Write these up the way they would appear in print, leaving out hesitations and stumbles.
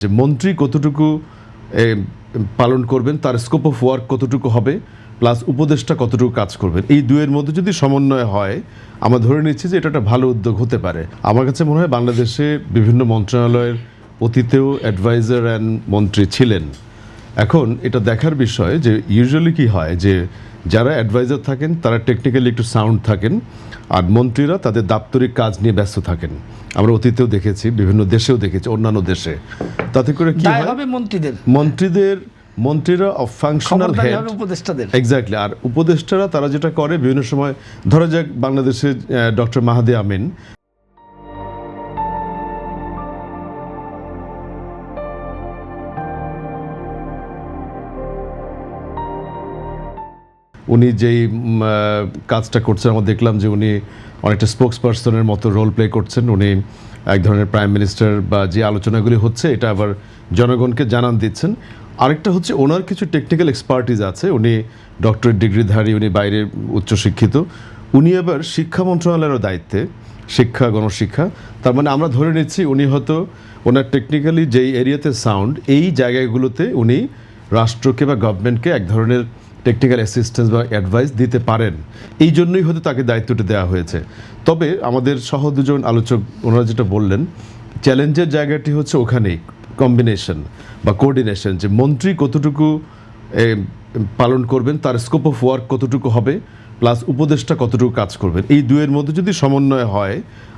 যে মন্ত্রী কতটুকু পালন করবেন, তার স্কোপ অফ ওয়ার্ক কতটুকু হবে, প্লাস উপদেষ্টা কতটুকু কাজ করবেন, এই দুয়ের মধ্যে যদি সমন্বয় হয়, আমরা ধরে নিচ্ছি যে এটা একটা ভালো উদ্যোগ হতে পারে। আমার কাছে মনে হয় বাংলাদেশে বিভিন্ন মন্ত্রণালয়ের অতীতেও অ্যাডভাইজার অ্যান্ড মন্ত্রী ছিলেন। এখন এটা দেখার বিষয় যে ইউজুয়ালি কি হয় যে যারা অ্যাডভাইজার থাকেন তারা টেকনিক্যালি একটু সাউন্ড থাকেন, আর মন্ত্রীরা তাদের দাপ্তরিক কাজ নিয়ে ব্যস্ত থাকেন। আমরা অতীতেও দেখেছি, বিভিন্ন দেশেও দেখেছি, অন্যান্য দেশে। তাতে করে কি হয়, মন্ত্রীরা ফাংশনাল হেড, উপদেষ্টাদের এক্স্যাক্টলি। আর উপদেষ্টারা তারা যেটা করে বিভিন্ন সময়, ধরা যাক বাংলাদেশে ডক্টর মাহাদি আমিন, উনি যেই কাজটা করছেন, আমরা দেখলাম যে উনি অনেকটা স্পোক্স পার্সনের মতো রোল প্লে করছেন। উনি এক ধরনের প্রাইম মিনিস্টার বা যে আলোচনাগুলি হচ্ছে এটা আবার জনগণকে জানান দিচ্ছেন। আরেকটা হচ্ছে ওনার কিছু টেকনিক্যাল এক্সপার্টিজ আছে, উনি ডক্টরেট ডিগ্রিধারী, উনি বাইরে উচ্চশিক্ষিত, উনি আবার শিক্ষা মন্ত্রণালয়েরও দায়িত্বে, শিক্ষা, গণশিক্ষা। তার মানে আমরা ধরে নিচ্ছি উনি হয়তো ওনার টেকনিক্যালি যেই এরিয়াতে সাউন্ড, এই জায়গাগুলোতে উনি রাষ্ট্রকে বা গভর্নমেন্টকে এক ধরনের টেকনিক্যাল অ্যাসিস্ট্যান্স বা অ্যাডভাইস দিতে পারেন। এই জন্যই হয়তো তাকে দায়িত্বটা দেওয়া হয়েছে। তবে আমাদের সহ দুজন আলোচক ওনারা যেটা বললেন, চ্যালেঞ্জের জায়গাটি হচ্ছে ওখানেই কম্বিনেশন বা কোঅর্ডিনেশন, যে মন্ত্রী কতটুকু পালন করবেন, তার স্কোপ অফ ওয়ার্ক কতটুকু হবে, প্লাস উপদেষ্টা কতটুকু কাজ করবেন, এই দুয়ের মধ্যে যদি সমন্বয় হয়,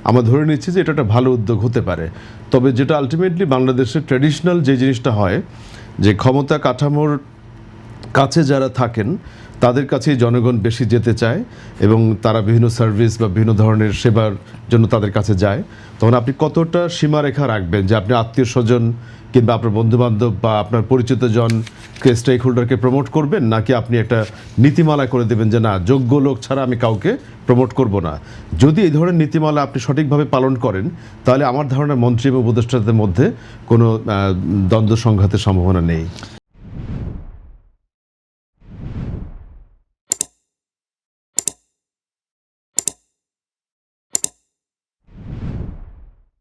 আমরা ধরে নিচ্ছি যে এটা একটা ভালো উদ্যোগ হতে পারে। তবে যেটা আলটিমেটলি বাংলাদেশের ট্র্যাডিশনাল যে জিনিসটা হয়, যে ক্ষমতা কাঠামোর কাছে যারা থাকেন তাদের কাছেই জনগণ বেশি যেতে চায় এবং তারা বিভিন্ন সার্ভিস বা বিভিন্ন ধরনের সেবার জন্য তাদের কাছে যায়। তখন আপনি কতটা সীমারেখা রাখবেন যে আপনি আত্মীয় স্বজন কিংবা আপনার বন্ধুবান্ধব বা আপনার পরিচিত জনকে, স্টেক হোল্ডারকে প্রমোট করবেন, নাকি আপনি একটা নীতিমালা করে দেবেন যে না, যোগ্য লোক ছাড়া আমি কাউকে প্রমোট করব না। যদি এই ধরনের নীতিমালা আপনি সঠিকভাবে পালন করেন, তাহলে আমার ধারণা মন্ত্রী এবং উপদেষ্টাদের মধ্যে কোনো দ্বন্দ্ব সংঘাতের সম্ভাবনা নেই।